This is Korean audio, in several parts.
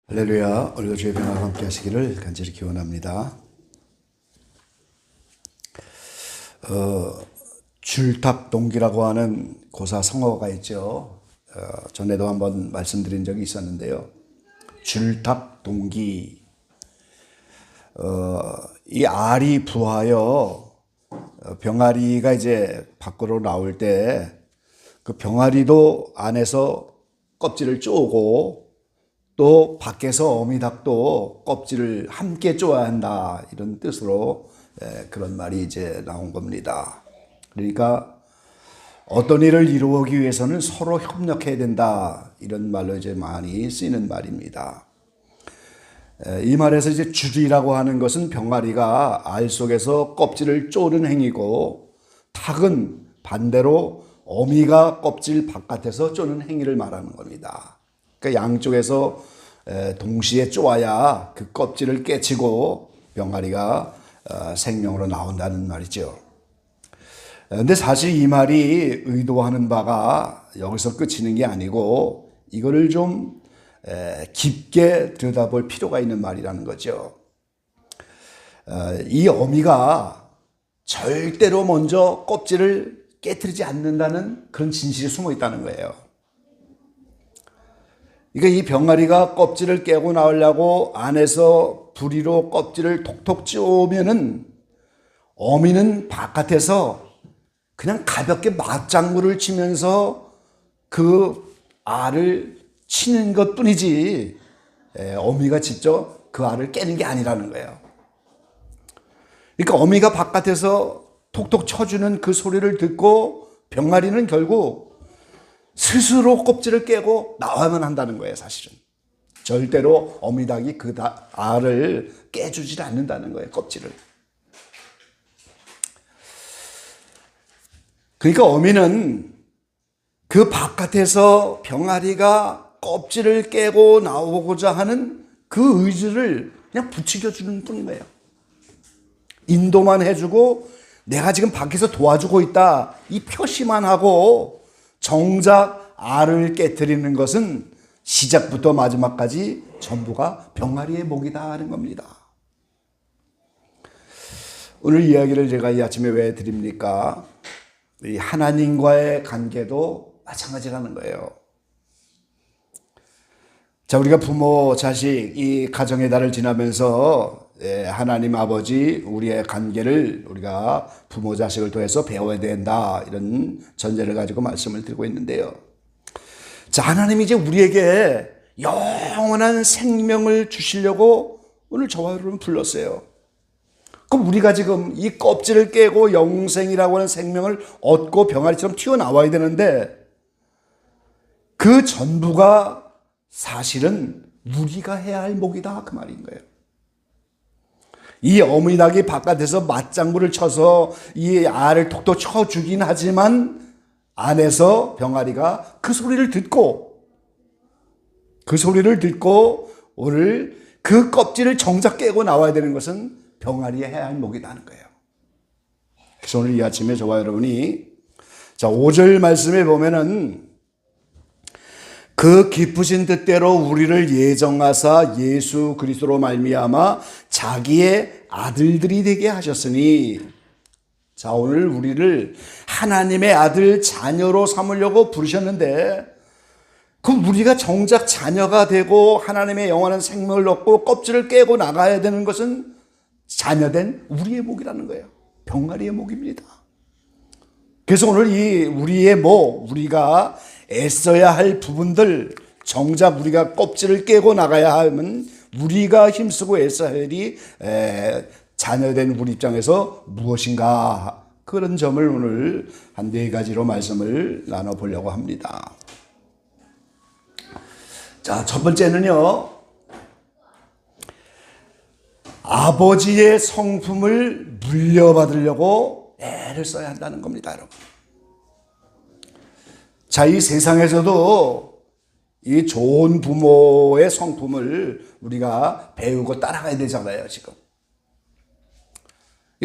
할렐루야. 오늘도 주의 평화와 함께 하시기를 간절히 기원합니다. 줄탑동기라고 하는 고사 성어가 있죠. 전에도 한번 말씀드린 적이 있었는데요. 줄탑동기. 이 알이 부하여 병아리가 이제 밖으로 나올 때 그 병아리도 안에서 껍질을 쪼고 또 밖에서 어미닭도 껍질을 함께 쪼아야 한다, 이런 뜻으로 그런 말이 이제 나온 겁니다. 그러니까 어떤 일을 이루기 위해서는 서로 협력해야 된다, 이런 말로 이제 많이 쓰이는 말입니다. 이 말에서 이제 줄이라고 하는 것은 병아리가 알 속에서 껍질을 쪼는 행위고, 닭은 반대로 어미가 껍질 바깥에서 쪼는 행위를 말하는 겁니다. 그러니까 양쪽에서 동시에 쪼아야 그 껍질을 깨치고 병아리가 생명으로 나온다는 말이죠. 근데 사실 이 말이 의도하는 바가 여기서 끝이는 게 아니고, 이거를 좀 깊게 들여다볼 필요가 있는 말이라는 거죠. 이 어미가 절대로 먼저 껍질을 깨트리지 않는다는 그런 진실이 숨어 있다는 거예요. 그러니까 이 병아리가 껍질을 깨고 나오려고 안에서 부리로 껍질을 톡톡 쪼으면은 어미는 바깥에서 그냥 가볍게 맞장구를 치면서 그 알을 치는 것 뿐이지, 어미가 직접 그 알을 깨는 게 아니라는 거예요. 그러니까 어미가 바깥에서 톡톡 쳐주는 그 소리를 듣고 병아리는 결국 스스로 껍질을 깨고 나와야만 한다는 거예요. 사실은 절대로 어미닭이 그 알을 깨주질 않는다는 거예요, 껍질을. 그러니까 어미는 그 바깥에서 병아리가 껍질을 깨고 나오고자 하는 그 의지를 그냥 부추겨 주는 뿐인 거예요. 인도만 해주고 내가 지금 밖에서 도와주고 있다, 이 표시만 하고, 정작 알을 깨트리는 것은 시작부터 마지막까지 전부가 병아리의 몫이다 하는 겁니다. 오늘 이야기를 제가 이 아침에 왜 드립니까? 이 하나님과의 관계도 마찬가지라는 거예요. 자, 우리가 부모, 자식, 이 가정의 달을 지나면서 하나님 아버지, 우리의 관계를 우리가 부모, 자식을 통해서 배워야 된다, 이런 전제를 가지고 말씀을 드리고 있는데요. 자, 하나님이 이제 우리에게 영원한 생명을 주시려고 오늘 저와 여러분 불렀어요. 그럼 우리가 지금 이 껍질을 깨고 영생이라고 하는 생명을 얻고 병아리처럼 튀어나와야 되는데, 그 전부가 사실은 우리가 해야 할 몫이다, 그 말인 거예요. 이 어미닭이 바깥에서 맞장구를 쳐서 이 알을 톡톡 쳐주긴 하지만, 안에서 병아리가 그 소리를 듣고 오늘 그 껍질을 정작 깨고 나와야 되는 것은 병아리의 해야 할 몫이라는 거예요. 그래서 오늘 이 아침에 저와 여러분이, 자, 5절 말씀에 보면은 그 기쁘신 뜻대로 우리를 예정하사 예수 그리스도로 말미암아 자기의 아들들이 되게 하셨으니, 자, 오늘 우리를 하나님의 아들, 자녀로 삼으려고 부르셨는데, 그럼 우리가 정작 자녀가 되고 하나님의 영원한 생명을 얻고 껍질을 깨고 나가야 되는 것은 자녀된 우리의 몫이라는 거예요. 병아리의 몫입니다. 그래서 오늘 이 우리의 몫, 우리가 애써야 할 부분들, 정작 우리가 껍질을 깨고 나가야 하면 우리가 힘쓰고 애써야 할 일이 자녀된 우리 입장에서 무엇인가, 그런 점을 오늘 한 4가지로 말씀을 나눠보려고 합니다. 자, 첫 번째는요, 아버지의 성품을 물려받으려고 애를 써야 한다는 겁니다, 여러분. 자, 이 세상에서도 이 좋은 부모의 성품을 우리가 배우고 따라가야 되잖아요, 지금.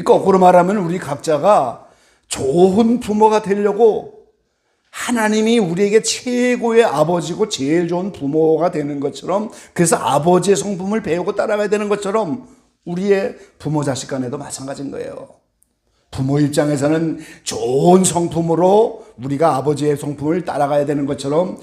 거꾸로 말하면 우리 각자가 좋은 부모가 되려고 하나님이 우리에게 최고의 아버지고 제일 좋은 부모가 되는 것처럼, 그래서 아버지의 성품을 배우고 따라가야 되는 것처럼 우리의 부모 자식 간에도 마찬가지인 거예요. 부모 입장에서는 좋은 성품으로 우리가 아버지의 성품을 따라가야 되는 것처럼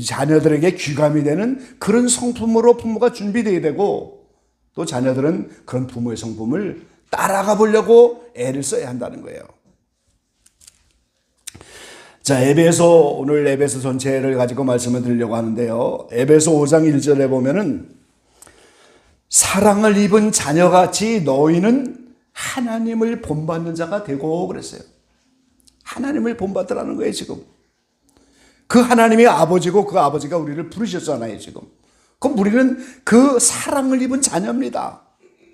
자녀들에게 귀감이 되는 그런 성품으로 부모가 준비되어야 되고, 또 자녀들은 그런 부모의 성품을 따라가 보려고 애를 써야 한다는 거예요. 자, 오늘 에베소 전체를 가지고 말씀을 드리려고 하는데요. 에베소 5장 1절에 보면은 사랑을 입은 자녀같이 너희는 하나님을 본받는 자가 되고 그랬어요. 하나님을 본받으라는 거예요, 지금. 그 하나님이 아버지고 그 아버지가 우리를 부르셨잖아요, 지금. 그럼 우리는 그 사랑을 입은 자녀입니다.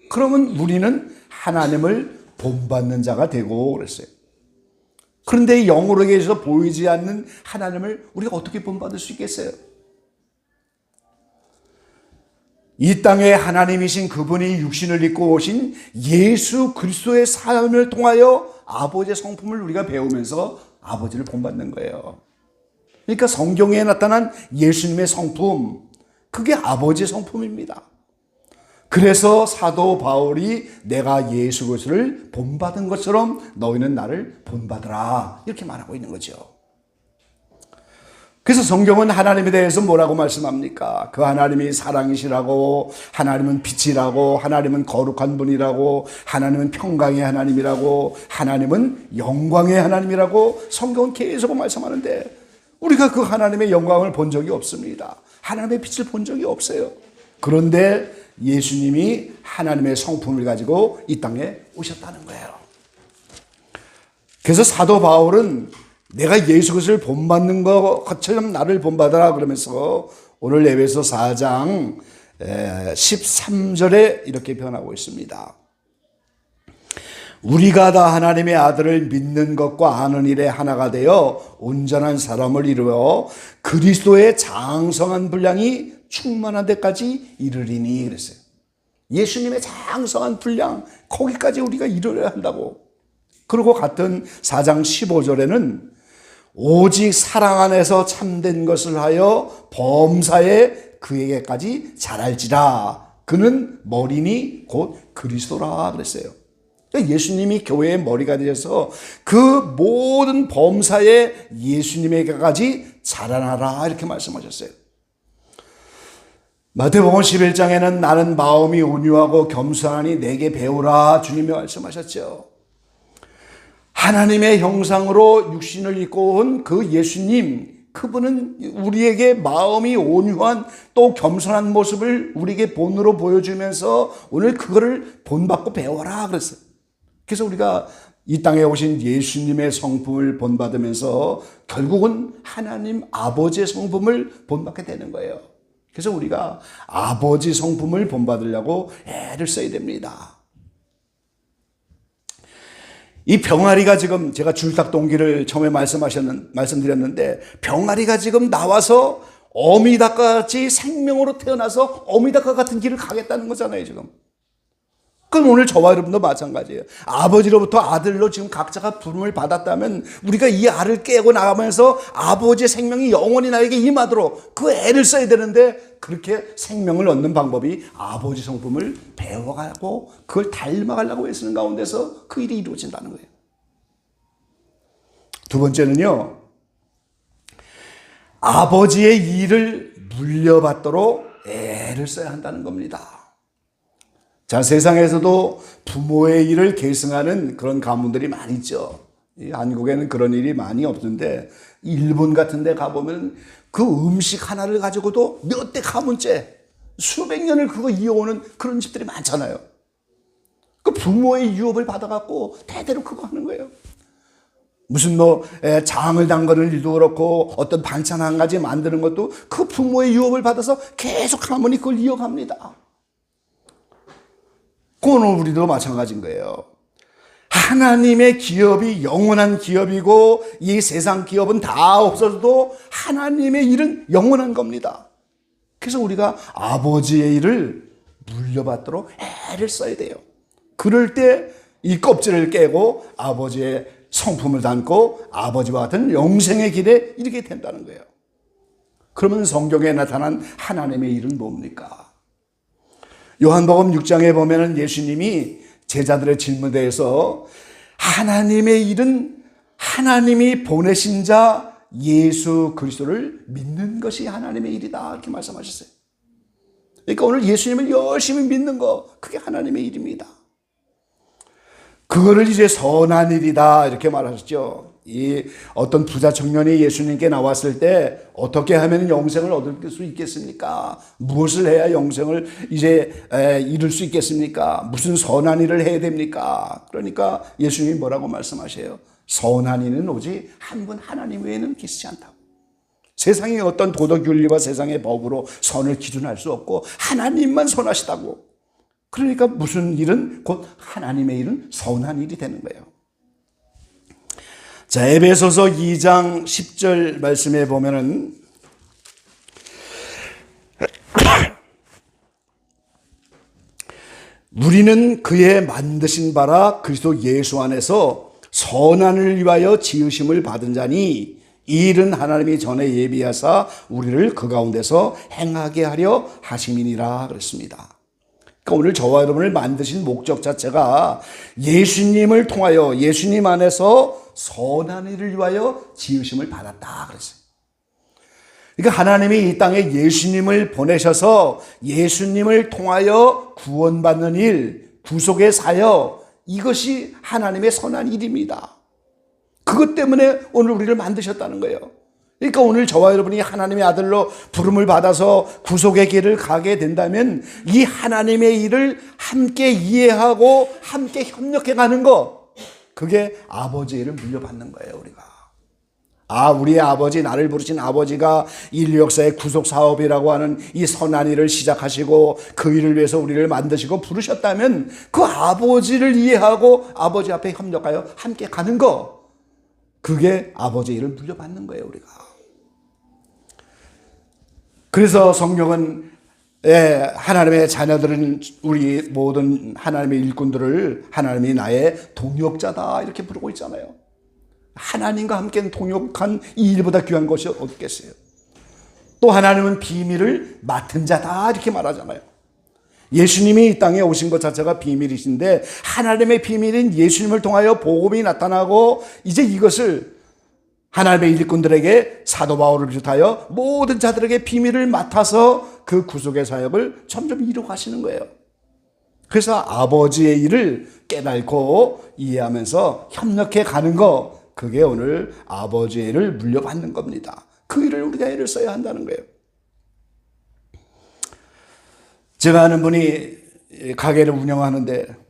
그러면 우리는 하나님을 본받는 자가 되고 그랬어요. 그런데 영으로 계셔서 보이지 않는 하나님을 우리가 어떻게 본받을 수 있겠어요? 이 땅에 하나님이신 그분이 육신을 입고 오신 예수 그리스도의 삶을 통하여 아버지의 성품을 우리가 배우면서 아버지를 본받는 거예요. 그러니까 성경에 나타난 예수님의 성품, 그게 아버지의 성품입니다. 그래서 사도 바울이 내가 예수 그리스도를 본받은 것처럼 너희는 나를 본받으라, 이렇게 말하고 있는 거죠. 그래서 성경은 하나님에 대해서 뭐라고 말씀합니까? 그 하나님이 사랑이시라고, 하나님은 빛이라고, 하나님은 거룩한 분이라고, 하나님은 평강의 하나님이라고, 하나님은 영광의 하나님이라고 성경은 계속 말씀하는데 우리가 그 하나님의 영광을 본 적이 없습니다. 하나님의 빛을 본 적이 없어요. 그런데 예수님이 하나님의 성품을 가지고 이 땅에 오셨다는 거예요. 그래서 사도 바울은 내가 예수 그리스도를 본받는 것처럼 나를 본받아라 그러면서 오늘 에베소 4장 13절에 이렇게 표현하고 있습니다. 우리가 다 하나님의 아들을 믿는 것과 아는 일에 하나가 되어 온전한 사람을 이루어 그리스도의 장성한 분량이 충만한 데까지 이르리니 그랬어요. 예수님의 장성한 분량, 거기까지 우리가 이르러야 한다고. 그리고 같은 4장 15절에는 오직 사랑 안에서 참된 것을 하여 범사에 그에게까지 자랄지라. 그는 머리니 곧 그리스도라 그랬어요. 예수님이 교회의 머리가 되셔서 그 모든 범사에 예수님에게까지 자라나라, 이렇게 말씀하셨어요. 마태복음 11장에는 나는 마음이 온유하고 겸손하니 내게 배우라, 주님이 말씀하셨죠. 하나님의 형상으로 육신을 입고 온 그 예수님, 그분은 우리에게 마음이 온유한 또 겸손한 모습을 우리에게 본으로 보여주면서 오늘 그거를 본받고 배워라 그랬어요. 그래서 우리가 이 땅에 오신 예수님의 성품을 본받으면서 결국은 하나님 아버지의 성품을 본받게 되는 거예요. 그래서 우리가 아버지 성품을 본받으려고 애를 써야 됩니다. 이 병아리가 지금, 제가 줄닭동기를 처음에 말씀드렸는데, 병아리가 지금 나와서 어미닭같이 생명으로 태어나서 어미닭과 같은 길을 가겠다는 거잖아요, 지금. 그럼 오늘 저와 여러분도 마찬가지예요. 아버지로부터 아들로 지금 각자가 부름을 받았다면 우리가 이 알을 깨고 나가면서 아버지의 생명이 영원히 나에게 임하도록 그 애를 써야 되는데, 그렇게 생명을 얻는 방법이 아버지 성품을 배워가고 그걸 닮아가려고 애쓰는 가운데서 그 일이 이루어진다는 거예요. 두 번째는요, 아버지의 일을 물려받도록 애를 써야 한다는 겁니다. 자, 세상에서도 부모의 일을 계승하는 그런 가문들이 많이 있죠. 한국에는 그런 일이 많이 없는데 일본 같은 데 가보면 그 음식 하나를 가지고도 몇 대 가문째 수백 년을 그거 이어오는 그런 집들이 많잖아요. 그 부모의 유업을 받아갖고 대대로 그거 하는 거예요. 무슨 장을 담그는 일도 그렇고 어떤 반찬 한 가지 만드는 것도 그 부모의 유업을 받아서 계속 가문이 그걸 이어갑니다. 그건 우리도 마찬가지인 거예요. 하나님의 기업이 영원한 기업이고 이 세상 기업은 다 없어져도 하나님의 일은 영원한 겁니다. 그래서 우리가 아버지의 일을 물려받도록 애를 써야 돼요. 그럴 때 이 껍질을 깨고 아버지의 성품을 담고 아버지와 같은 영생의 길에 이르게 된다는 거예요. 그러면 성경에 나타난 하나님의 일은 뭡니까? 요한복음 6장에 보면은 예수님이 제자들의 질문에 대해서 하나님의 일은 하나님이 보내신 자 예수 그리스도를 믿는 것이 하나님의 일이다 이렇게 말씀하셨어요. 그러니까 오늘 예수님을 열심히 믿는 거 그게 하나님의 일입니다. 그거를 이제 선한 일이다 이렇게 말하셨죠. 이 어떤 부자 청년이 예수님께 나왔을 때 어떻게 하면 영생을 얻을 수 있겠습니까? 무엇을 해야 영생을 이제 이룰 수 있겠습니까? 무슨 선한 일을 해야 됩니까? 그러니까 예수님이 뭐라고 말씀하세요? 선한 이는 오직 한 분 하나님 외에는 계시지 않다고. 세상의 어떤 도덕 윤리와 세상의 법으로 선을 기준할 수 없고 하나님만 선하시다고. 그러니까 무슨 일은 곧 하나님의 일은 선한 일이 되는 거예요. 자, 에베소서 2장 10절 말씀에 보면은 우리는 그의 만드신 바라 그리스도 예수 안에서 선한을 위하여 지으심을 받은 자니 이 일은 하나님이 전에 예비하사 우리를 그 가운데서 행하게 하려 하심이니라 그랬습니다. 그러니까 오늘 저와 여러분을 만드신 목적 자체가 예수님을 통하여 예수님 안에서 선한 일을 위하여 지으심을 받았다 그랬어요. 그러니까 하나님이 이 땅에 예수님을 보내셔서 예수님을 통하여 구원받는 일, 구속의 사역, 이것이 하나님의 선한 일입니다. 그것 때문에 오늘 우리를 만드셨다는 거예요. 그러니까 오늘 저와 여러분이 하나님의 아들로 부름을 받아서 구속의 길을 가게 된다면 이 하나님의 일을 함께 이해하고 함께 협력해 가는 것, 그게 아버지의 일을 물려받는 거예요. 우리가 우리의 아버지, 나를 부르신 아버지가 인류 역사의 구속 사업이라고 하는 이 선한 일을 시작하시고 그 일을 위해서 우리를 만드시고 부르셨다면 그 아버지를 이해하고 아버지 앞에 협력하여 함께 가는 것, 그게 아버지의 일을 물려받는 거예요. 우리가. 그래서 성경은 하나님의 자녀들은, 우리 모든 하나님의 일꾼들을 하나님이 나의 동역자다 이렇게 부르고 있잖아요. 하나님과 함께 동역한 이 일보다 귀한 것이 어딨겠어요. 또 하나님은 비밀을 맡은 자다 이렇게 말하잖아요. 예수님이 이 땅에 오신 것 자체가 비밀이신데 하나님의 비밀인 예수님을 통하여 복음이 나타나고 이제 이것을 하나님의 일꾼들에게 사도 바울을 비롯하여 모든 자들에게 비밀을 맡아서 그 구속의 사역을 점점 이루어가시는 거예요. 그래서 아버지의 일을 깨닫고 이해하면서 협력해 가는 거, 그게 오늘 아버지의 일을 물려받는 겁니다. 그 일을 우리가 애를 써야 한다는 거예요. 제가 아는 분이 가게를 운영하는데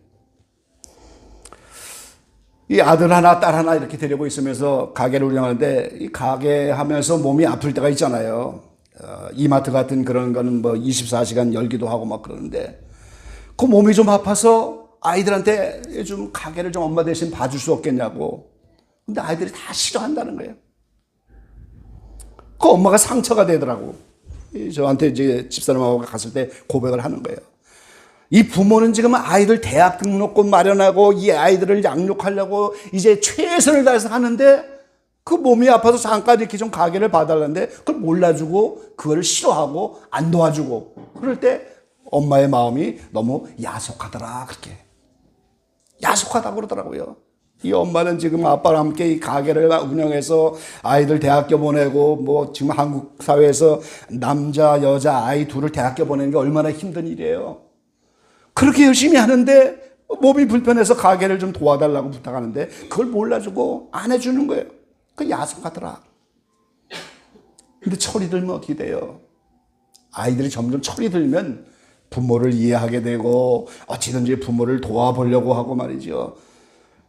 이 아들 하나 딸 하나 이렇게 데리고 있으면서 가게를 운영하는데 이 가게 하면서 몸이 아플 때가 있잖아요. 이마트 같은 그런 거는 뭐 24시간 열기도 하고 막 그러는데 그 몸이 좀 아파서 아이들한테 좀 가게를 좀 엄마 대신 봐줄 수 없겠냐고. 근데 아이들이 다 싫어한다는 거예요. 그 엄마가 상처가 되더라고. 저한테 이제 집사람하고 갔을 때 고백을 하는 거예요. 이 부모는 지금 아이들 대학 등록금 마련하고 이 아이들을 양육하려고 이제 최선을 다해서 하는데 그 몸이 아파서 잠깐 이렇게 좀 가게를 봐달라는데 그걸 몰라주고 그걸 싫어하고 안 도와주고 그럴 때 엄마의 마음이 너무 야속하더라. 그렇게 야속하다고 그러더라고요. 이 엄마는 지금 아빠랑 함께 이 가게를 운영해서 아이들 대학교 보내고 뭐 지금 한국 사회에서 남자 여자 아이 둘을 대학교 보내는 게 얼마나 힘든 일이에요. 그렇게 열심히 하는데 몸이 불편해서 가게를 좀 도와달라고 부탁하는데 그걸 몰라주고 안 해주는 거예요. 그 야속하더라. 근데 철이 들면 어떻게 돼요? 아이들이 점점 철이 들면 부모를 이해하게 되고 어찌든지 부모를 도와보려고 하고 말이죠.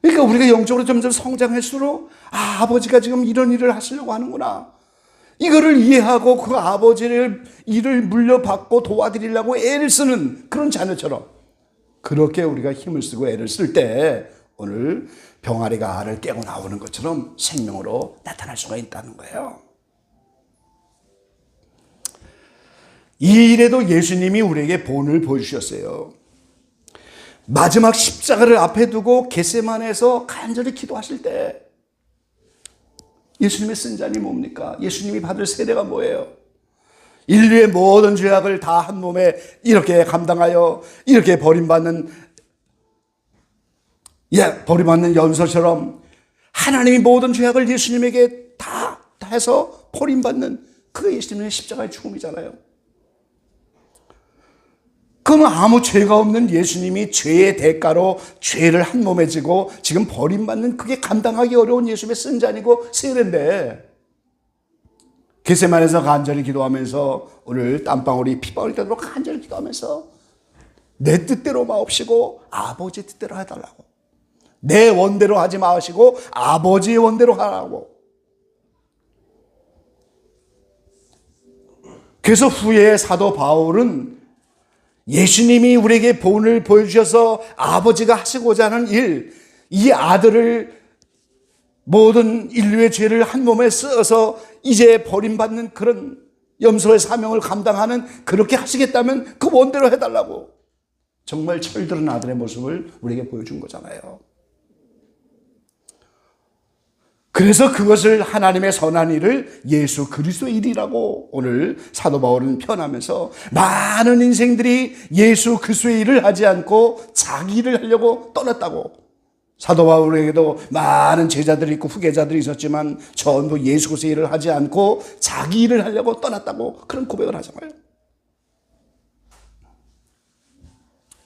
그러니까 우리가 영적으로 점점 성장할수록 아버지가 지금 이런 일을 하시려고 하는구나. 이거를 이해하고 그 아버지를 일을 물려받고 도와드리려고 애를 쓰는 그런 자녀처럼 그렇게 우리가 힘을 쓰고 애를 쓸 때 오늘 병아리가 알을 깨고 나오는 것처럼 생명으로 나타날 수가 있다는 거예요. 이 일에도 예수님이 우리에게 본을 보여주셨어요. 마지막 십자가를 앞에 두고 겟세마네에서 간절히 기도하실 때 예수님의 쓴 잔이 뭡니까? 예수님이 받을 세례가 뭐예요? 인류의 모든 죄악을 다 한 몸에 이렇게 감당하여 이렇게 버림받는 버림받는 염소처럼 하나님이 모든 죄악을 예수님에게 다 해서 버림받는 그게 예수님의 십자가의 죽음이잖아요. 그럼 아무 죄가 없는 예수님이 죄의 대가로 죄를 한 몸에 지고 지금 버림받는 그게 감당하기 어려운 예수님의 쓴 잔이고 세례인데, 겟세마네에서 간절히 기도하면서 오늘 땀방울이 피방울이 되도록 간절히 기도하면서 내 뜻대로 마옵시고 아버지 뜻대로 해달라고, 내 원대로 하지 마시고 아버지의 원대로 하라고. 그래서 후에 사도 바울은 예수님이 우리에게 본을 보여주셔서 아버지가 하시고자 하는 일, 이 아들을 모든 인류의 죄를 한 몸에 쓰어서 이제 버림받는 그런 염소의 사명을 감당하는, 그렇게 하시겠다면 그 원대로 해달라고 정말 철들은 아들의 모습을 우리에게 보여준 거잖아요. 그래서 그것을 하나님의 선한 일을 예수 그리스도의 일이라고 오늘 사도 바울은 표현하면서, 많은 인생들이 예수 그리스도의 일을 하지 않고 자기 일을 하려고 떠났다고. 사도 바울에게도 많은 제자들이 있고 후계자들이 있었지만 전부 예수 그리스도의 일을 하지 않고 자기 일을 하려고 떠났다고 그런 고백을 하잖아요.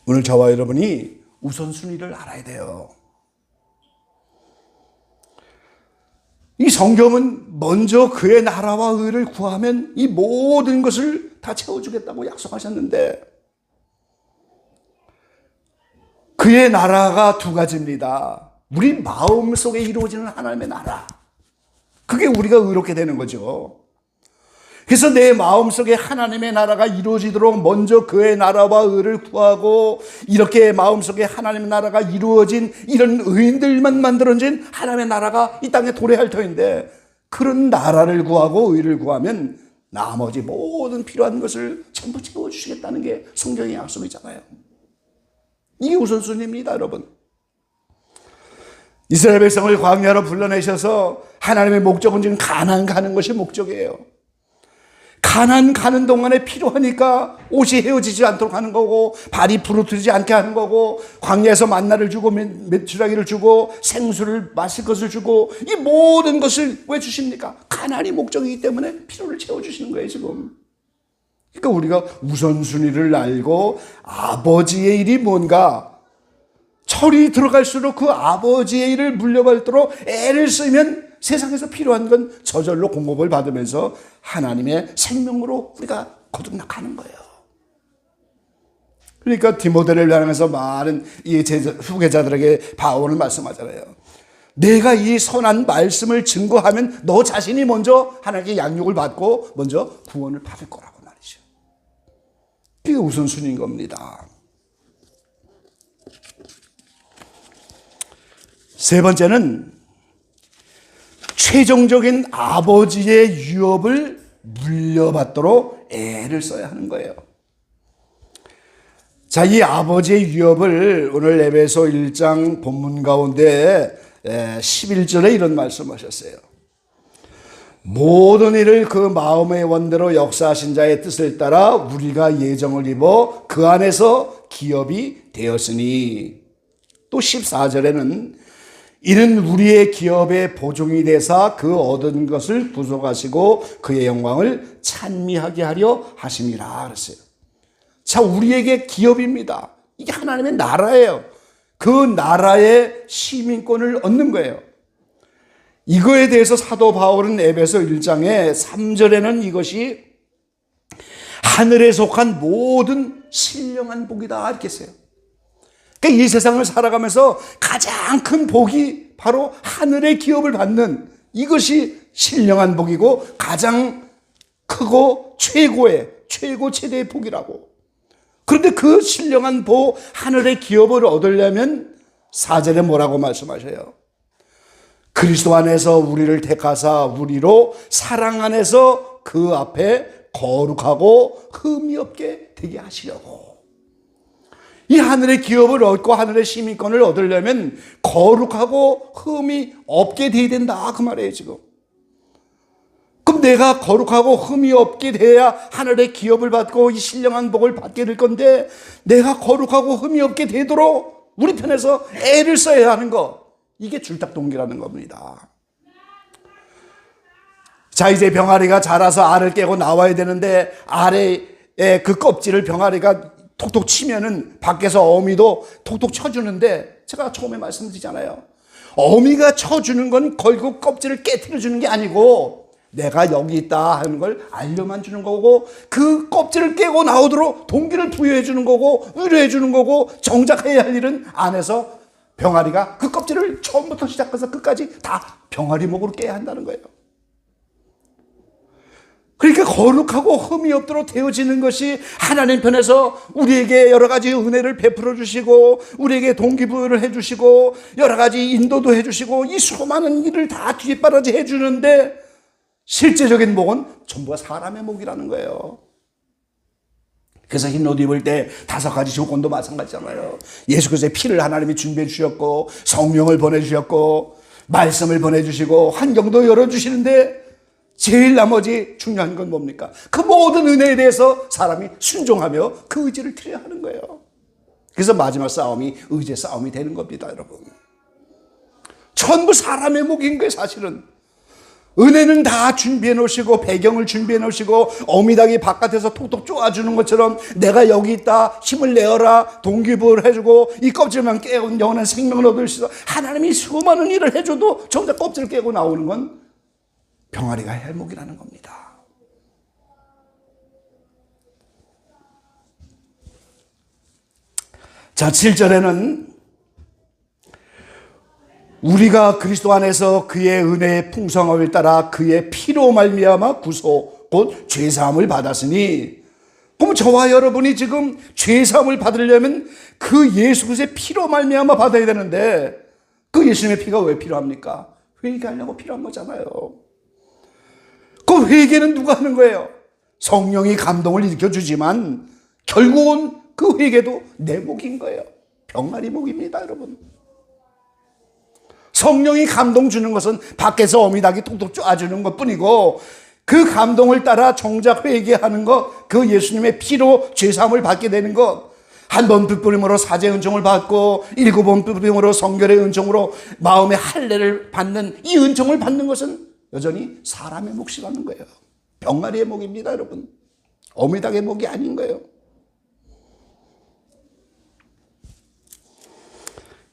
오늘 저와 여러분이 우선순위를 알아야 돼요. 이 성경은 먼저 그의 나라와 의를 구하면 이 모든 것을 다 채워주겠다고 약속하셨는데, 그의 나라가 두 가지입니다. 우리 마음속에 이루어지는 하나님의 나라, 그게 우리가 의롭게 되는 거죠. 그래서 내 마음속에 하나님의 나라가 이루어지도록 먼저 그의 나라와 의를 구하고, 이렇게 마음속에 하나님의 나라가 이루어진 이런 의인들만 만들어진 하나님의 나라가 이 땅에 도래할 터인데, 그런 나라를 구하고 의를 구하면 나머지 모든 필요한 것을 전부 채워주시겠다는 게 성경의 약속이잖아요. 이게 우선순위입니다, 여러분. 이스라엘 백성을 광야로 불러내셔서 하나님의 목적은 지금 가나안 가는 것이 목적이에요. 가나안 가는 동안에 필요하니까 옷이 헤어지지 않도록 하는 거고, 발이 부르트지 않게 하는 거고, 광야에서 만나를 주고 메추라기를 주고 생수를 마실 것을 주고, 이 모든 것을 왜 주십니까? 가나안이 목적이기 때문에 필요를 채워주시는 거예요 지금. 그러니까 우리가 우선순위를 알고 아버지의 일이 뭔가, 철이 들어갈수록 그 아버지의 일을 물려받도록 애를 쓰면 세상에서 필요한 건 저절로 공급을 받으면서 하나님의 생명으로 우리가 거듭나가는 거예요. 그러니까 디모데를 향해서 많은 이 후계자들에게 바울은 말씀하잖아요. 내가 이 선한 말씀을 증거하면 너 자신이 먼저 하나님께 양육을 받고 먼저 구원을 받을 거라고 말이죠. 그게 우선순위인 겁니다. 세 번째는 최종적인 아버지의 유업을 물려받도록 애를 써야 하는 거예요. 자, 이 아버지의 유업을 오늘 에베소 1장 본문 가운데 11절에 이런 말씀하셨어요. 모든 일을 그 마음의 원대로 역사하신 자의 뜻을 따라 우리가 예정을 입어 그 안에서 기업이 되었으니, 또 14절에는 이는 우리의 기업의 보종이 되사 그 얻은 것을 부속하시고 그의 영광을 찬미하게 하려 하심이라 그랬어요. 자, 우리에게 기업입니다. 이게 하나님의 나라예요. 그 나라의 시민권을 얻는 거예요. 이거에 대해서 사도 바울은 에베소 1장의 3절에는 이것이 하늘에 속한 모든 신령한 복이다 이렇게 했어요. 그러니까 이 세상을 살아가면서 가장 큰 복이 바로 하늘의 기업을 받는 이것이 신령한 복이고, 가장 크고 최고 최대의 복이라고. 그런데 그 신령한 복, 하늘의 기업을 얻으려면 4절에 뭐라고 말씀하셔요? 그리스도 안에서 우리를 택하사 우리로 사랑 안에서 그 앞에 거룩하고 흠이 없게 되게 하시려고. 이 하늘의 기업을 얻고 하늘의 시민권을 얻으려면 거룩하고 흠이 없게 되어야 된다 그 말이에요 지금. 내가 거룩하고 흠이 없게 돼야 하늘의 기업을 받고 이 신령한 복을 받게 될 건데, 내가 거룩하고 흠이 없게 되도록 우리 편에서 애를 써야 하는 거, 이게 줄탁동기라는 겁니다. 자, 이제 병아리가 자라서 알을 깨고 나와야 되는데, 알의 그 껍질을 병아리가 톡톡 치면은 밖에서 어미도 톡톡 쳐주는데, 제가 처음에 말씀드리잖아요. 어미가 쳐주는 건 결국 껍질을 깨트려 주는 게 아니고 내가 여기 있다 하는 걸 알려만 주는 거고, 그 껍질을 깨고 나오도록 동기를 부여해 주는 거고, 의뢰해 주는 거고, 정작 해야 할 일은 안에서 병아리가 그 껍질을 처음부터 시작해서 끝까지 다 병아리 목으로 깨야 한다는 거예요. 그러니까 거룩하고 흠이 없도록 되어지는 것이 하나님 편에서 우리에게 여러 가지 은혜를 베풀어 주시고, 우리에게 동기부여를 해 주시고, 여러 가지 인도도 해 주시고, 이 수많은 일을 다 뒷바라지 해 주는데, 실제적인 목은 전부가 사람의 목이라는 거예요. 그래서 흰 옷 입을 때 5가지 조건도 마찬가지잖아요. 예수께서의 피를 하나님이 준비해 주셨고, 성령을 보내주셨고, 말씀을 보내주시고, 환경도 열어주시는데, 제일 나머지 중요한 건 뭡니까? 그 모든 은혜에 대해서 사람이 순종하며 그 의지를 드려야 하는 거예요. 그래서 마지막 싸움이 의지의 싸움이 되는 겁니다, 여러분. 전부 사람의 목인 거예요, 사실은. 은혜는 다 준비해 놓으시고, 배경을 준비해 놓으시고, 어미닭이 바깥에서 톡톡 쪼아주는 것처럼 내가 여기 있다, 힘을 내어라, 동기부여를 해주고, 이 껍질만 깨고 영원한 생명을 얻을 수 있어. 하나님이 수많은 일을 해줘도 정작 껍질을 깨고 나오는 건 병아리가 해목이라는 겁니다. 자, 7절에는 우리가 그리스도 안에서 그의 은혜의 풍성함을 따라 그의 피로 말미암아 구속 곧 죄사함을 받았으니, 그럼 저와 여러분이 지금 죄사함을 받으려면 그 예수 그리스도의 피로 말미암아 받아야 되는데, 그 예수님의 피가 왜 필요합니까? 회개하려고 필요한 거잖아요. 그 회개는 누가 하는 거예요? 성령이 감동을 일으켜주지만 결국은 그 회개도 내 목인 거예요. 병아리 목입니다, 여러분. 성령이 감동 주는 것은 밖에서 어미닭이 톡톡 쪼아주는 것뿐이고, 그 감동을 따라 정작 회개하는 것, 그 예수님의 피로 죄사함을 받게 되는 것, 한 번 부풀림으로 사죄 은총을 받고 7번 부풀림으로 성결의 은총으로 마음의 할례를 받는 이 은총을 받는 것은 여전히 사람의 몫이라는 거예요. 병아리의 목입니다, 여러분. 어미닭의 목이 아닌 거예요.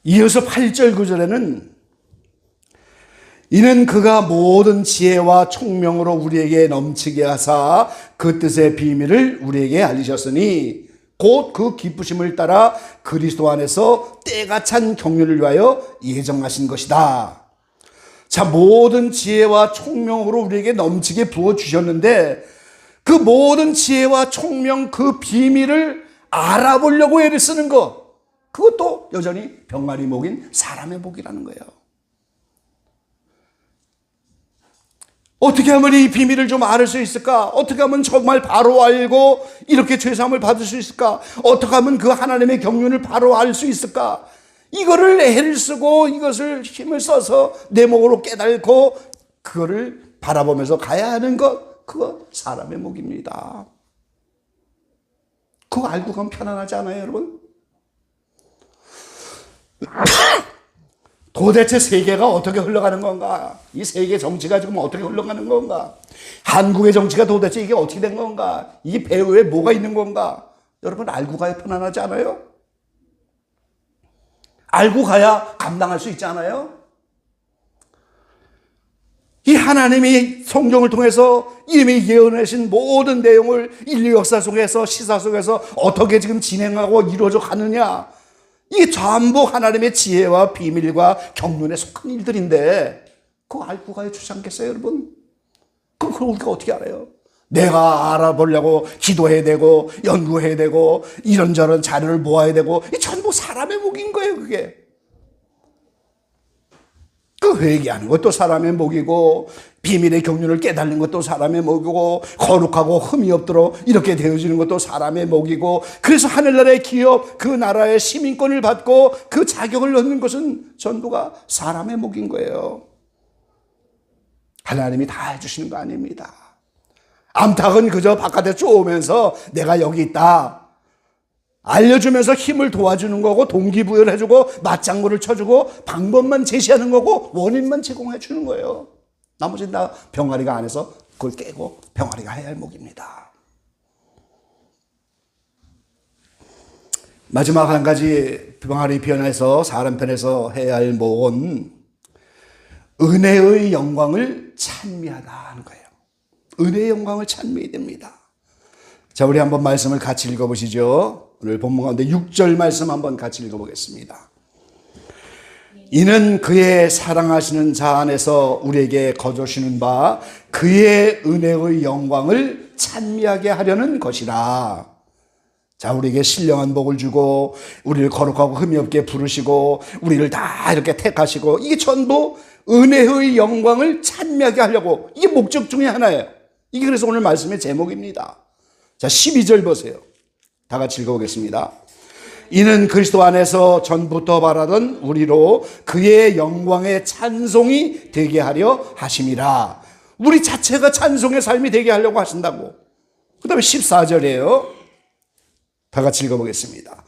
이어서 8절 9절에는 이는 그가 모든 지혜와 총명으로 우리에게 넘치게 하사 그 뜻의 비밀을 우리에게 알리셨으니 곧 그 기쁘심을 따라 그리스도 안에서 때가 찬 경륜을 위하여 예정하신 것이다. 자, 모든 지혜와 총명으로 우리에게 넘치게 부어주셨는데, 그 모든 지혜와 총명, 그 비밀을 알아보려고 애를 쓰는 것, 그것도 여전히 병아리 목인 사람의 목이라는 거예요. 어떻게 하면 이 비밀을 좀 알을 수 있을까? 어떻게 하면 정말 바로 알고 이렇게 죄사함을 받을 수 있을까? 어떻게 하면 그 하나님의 경륜을 바로 알 수 있을까? 이거를 애를 쓰고 이것을 힘을 써서 내 목으로 깨달고 그거를 바라보면서 가야 하는 것, 그거 사람의 목입니다. 그거 알고 가면 편안하지 않아요, 여러분? 도대체 세계가 어떻게 흘러가는 건가? 이 세계 정치가 지금 어떻게 흘러가는 건가? 한국의 정치가 도대체 이게 어떻게 된 건가? 이 배후에 뭐가 있는 건가? 여러분 알고 가야 편안하지 않아요? 알고 가야 감당할 수 있지 않아요? 이 하나님이 성경을 통해서 이미 예언하신 모든 내용을 인류 역사 속에서, 시사 속에서 어떻게 지금 진행하고 이루어져 가느냐, 이게 전부 하나님의 지혜와 비밀과 경륜에 속한 일들인데 그거 알고 가야 좋지 않겠어요, 여러분? 그걸 우리가 어떻게 알아요? 내가 알아보려고 기도해야 되고 연구해야 되고 이런저런 자료를 모아야 되고, 이 전부 사람의 목인 거예요, 그게. 그 회개하는 것도 사람의 목이고, 비밀의 경륜을 깨닫는 것도 사람의 목이고, 거룩하고 흠이 없도록 이렇게 되어지는 것도 사람의 목이고, 그래서 하늘나라의 기업, 그 나라의 시민권을 받고 그 자격을 얻는 것은 전부가 사람의 목인 거예요. 하나님이 다 해주시는 거 아닙니다. 암탉은 그저 바깥에 쪼으면서 내가 여기 있다 알려주면서 힘을 도와주는 거고, 동기부여를 해주고, 맞장구를 쳐주고, 방법만 제시하는 거고, 원인만 제공해 주는 거예요. 나머지는 다 병아리가 안에서 그걸 깨고 병아리가 해야 할 목입니다. 마지막 한 가지 병아리 편에서, 사람 편에서 해야 할 목은 은혜의 영광을 찬미하다 하는 거예요. 은혜의 영광을 찬미해야 됩니다. 자, 우리 한번 말씀을 같이 읽어보시죠. 오늘 본문 가운데 6절 말씀 한번 같이 읽어보겠습니다. 이는 그의 사랑하시는 자 안에서 우리에게 거저시는 바 그의 은혜의 영광을 찬미하게 하려는 것이라. 자, 우리에게 신령한 복을 주고 우리를 거룩하고 흠이 없게 부르시고 우리를 다 이렇게 택하시고, 이게 전부 은혜의 영광을 찬미하게 하려고, 이게 목적 중에 하나예요. 이게 그래서 오늘 말씀의 제목입니다. 자, 12절 보세요. 다 같이 읽어보겠습니다. 이는 그리스도 안에서 전부터 바라던 우리로 그의 영광의 찬송이 되게 하려 하심이라. 우리 자체가 찬송의 삶이 되게 하려고 하신다고. 그 다음에 14절이에요. 다 같이 읽어보겠습니다.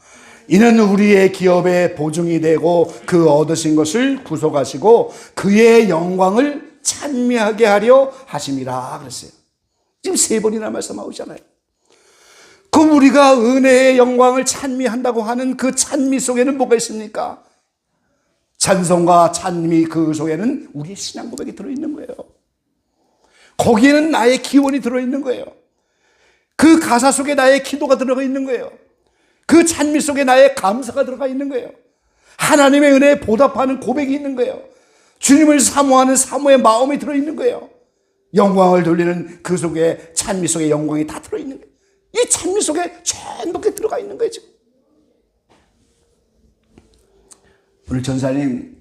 이는 우리의 기업의 보증이 되고 그 얻으신 것을 구속하시고 그의 영광을 찬미하게 하려 하심이라 그랬어요. 지금 3번이나 말씀하고 있잖아요. 그럼 우리가 은혜의 영광을 찬미한다고 하는 그 찬미 속에는 뭐가 있습니까? 찬송과 찬미, 그 속에는 우리의 신앙 고백이 들어있는 거예요. 거기에는 나의 기원이 들어있는 거예요. 그 가사 속에 나의 기도가 들어가 있는 거예요. 그 찬미 속에 나의 감사가 들어가 있는 거예요. 하나님의 은혜에 보답하는 고백이 있는 거예요. 주님을 사모하는 사모의 마음이 들어있는 거예요. 영광을 돌리는 그 속에, 찬미 속에 영광이 다 들어있는 거예요. 이 찬미 속에 전부 들어가 있는 거예요, 지금. 오늘 전사님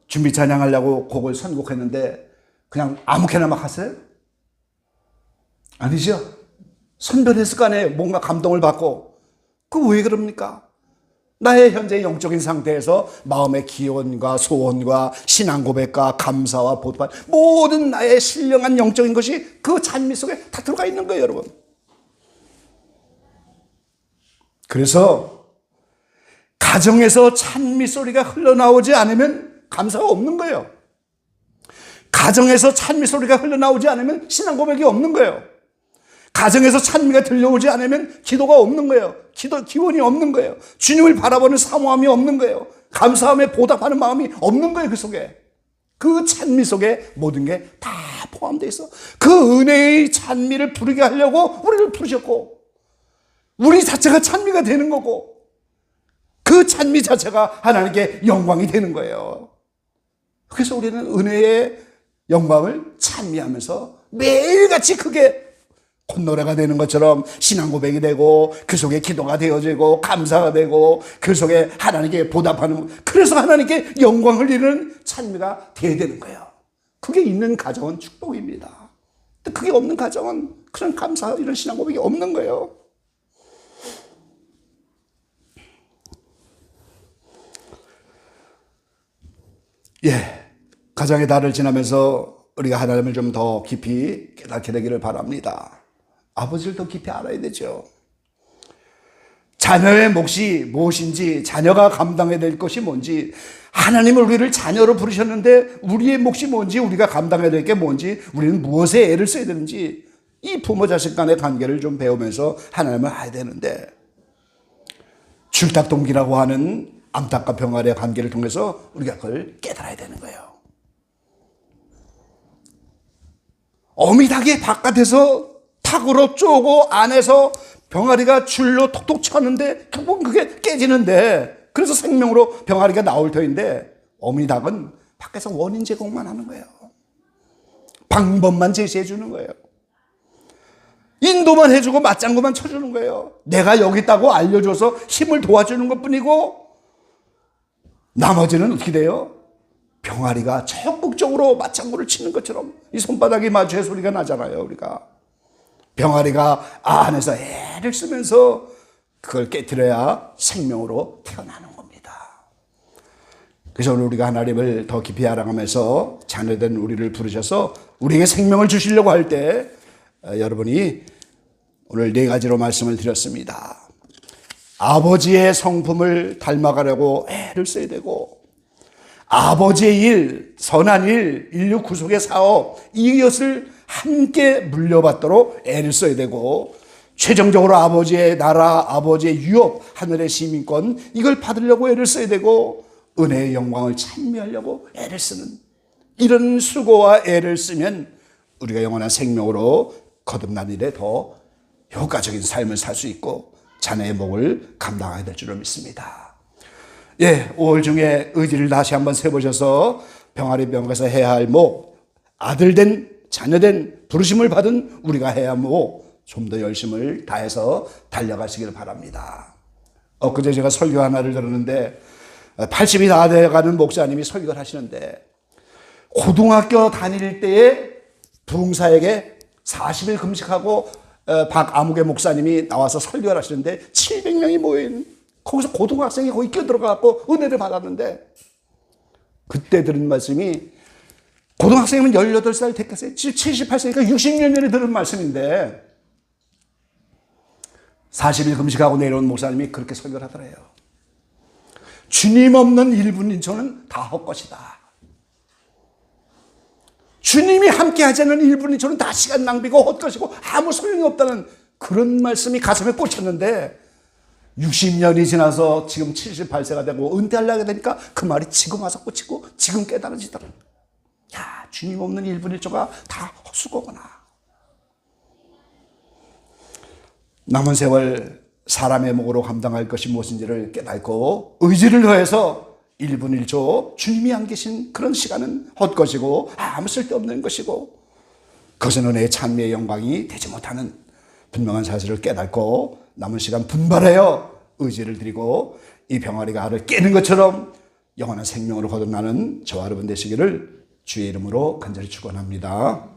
준비 찬양하려고 곡을 선곡했는데 그냥 아무렇게나 막 하세요? 아니죠? 선별했을 거 아니에요. 뭔가 감동을 받고. 그 왜 그럽니까? 나의 현재 영적인 상태에서 마음의 기원과 소원과 신앙 고백과 감사와 보답, 모든 나의 신령한 영적인 것이 그 찬미 속에 다 들어가 있는 거예요, 여러분. 그래서 가정에서 찬미 소리가 흘러나오지 않으면 감사가 없는 거예요. 가정에서 찬미 소리가 흘러나오지 않으면 신앙 고백이 없는 거예요. 가정에서 찬미가 들려오지 않으면 기도가 없는 거예요. 기원이 없는 거예요. 주님을 바라보는 사모함이 없는 거예요. 감사함에 보답하는 마음이 없는 거예요. 그 속에, 그 찬미 속에 모든 게 다 포함되어 있어. 그 은혜의 찬미를 부르게 하려고 우리를 부르셨고, 우리 자체가 찬미가 되는 거고, 그 찬미 자체가 하나님께 영광이 되는 거예요. 그래서 우리는 은혜의 영광을 찬미하면서 매일같이 크게 콧노래가 되는 것처럼 신앙 고백이 되고, 그 속에 기도가 되어지고 감사가 되고, 그 속에 하나님께 보답하는, 그래서 하나님께 영광을 이루는 찬미가 되어야 되는 거예요. 그게 있는 가정은 축복입니다. 그게 없는 가정은 그런 감사, 이런 신앙 고백이 없는 거예요. 예, 가정의 달을 지나면서 우리가 하나님을 좀 더 깊이 깨닫게 되기를 바랍니다. 아버지를 더 깊이 알아야 되죠. 자녀의 몫이 무엇인지, 자녀가 감당해야 될 것이 뭔지, 하나님은 우리를 자녀로 부르셨는데 우리의 몫이 뭔지, 우리가 감당해야 될 게 뭔지, 우리는 무엇에 애를 써야 되는지, 이 부모 자식 간의 관계를 좀 배우면서 하나님을 알아야 되는데, 출탁동기라고 하는 암탉과 병아리의 관계를 통해서 우리가 그걸 깨달아야 되는 거예요. 어미닭이 바깥에서 탁으로 쪼고 안에서 병아리가 줄로 톡톡 쳤는데 결국은 그게 깨지는데, 그래서 생명으로 병아리가 나올 터인데, 어미닭은 밖에서 원인 제공만 하는 거예요. 방법만 제시해 주는 거예요. 인도만 해주고 맞장구만 쳐주는 거예요. 내가 여기 있다고 알려줘서 힘을 도와주는 것뿐이고, 나머지는 어떻게 돼요? 병아리가 적극적으로 맞장구를 치는 것처럼 이 손바닥이 마주해 소리가 나잖아요. 우리가 병아리가 안에서 애를 쓰면서 그걸 깨트려야 생명으로 태어나는 겁니다. 그래서 오늘 우리가 하나님을 더 깊이 알아가면서 자녀된 우리를 부르셔서 우리에게 생명을 주시려고 할 때 여러분이 오늘 네 가지로 말씀을 드렸습니다. 아버지의 성품을 닮아가려고 애를 써야 되고, 아버지의 일, 선한 일, 인류 구속의 사업, 이것을 함께 물려받도록 애를 써야 되고, 최종적으로 아버지의 나라, 아버지의 유업, 하늘의 시민권, 이걸 받으려고 애를 써야 되고, 은혜의 영광을 찬미하려고 애를 쓰는 이런 수고와 애를 쓰면 우리가 영원한 생명으로 거듭난 일에 더 효과적인 삶을 살 수 있고 자녀의 목을 감당하게 될 줄을 믿습니다. 5월 중에 의지를 다시 한번 세보셔서 병아리 병가에서 해야 할 목, 아들된 자녀된 부르심을 받은 우리가 해야 할 목, 좀 더 열심을 다해서 달려가시길 바랍니다. 엊그제 제가 설교 하나를 들었는데 80이 다 돼가는 목사님이 설교를 하시는데, 고등학교 다닐 때에 부흥사에게 40일 금식하고 박아무개 목사님이 나와서 설교를 하시는데 700명이 모인, 거기서 고등학생이 거기 끼어들어가고 은혜를 받았는데, 그때 들은 말씀이, 고등학생이면 18살 됐겠어요. 78세니까 60년 전에 들은 말씀인데 40일 금식하고 내려온 목사님이 그렇게 설교를 하더래요. 주님 없는 1분 1초는 다 헛것이다. 주님이 함께 하지 않는 1분 1초는 다 시간 낭비고 헛것이고 아무 소용이 없다는 그런 말씀이 가슴에 꽂혔는데, 60년이 지나서 지금 78세가 되고 은퇴하려게 되니까 그 말이 지금 와서 꽂히고 지금 깨달아지더라고요. 야, 주님 없는 1분 1초가 다 헛수고구나. 남은 세월 사람의 목으로 감당할 것이 무엇인지를 깨닫고 의지를 더해서 1분 1초 주님이 안 계신 그런 시간은 헛것이고 아무 쓸데없는 것이고, 그것은 은혜의 찬미의 영광이 되지 못하는 분명한 사실을 깨닫고 남은 시간 분발하여 의지를 드리고 이 병아리가 알을 깨는 것처럼 영원한 생명으로 거듭나는 저와 여러분 되시기를 주의 이름으로 간절히 축원합니다.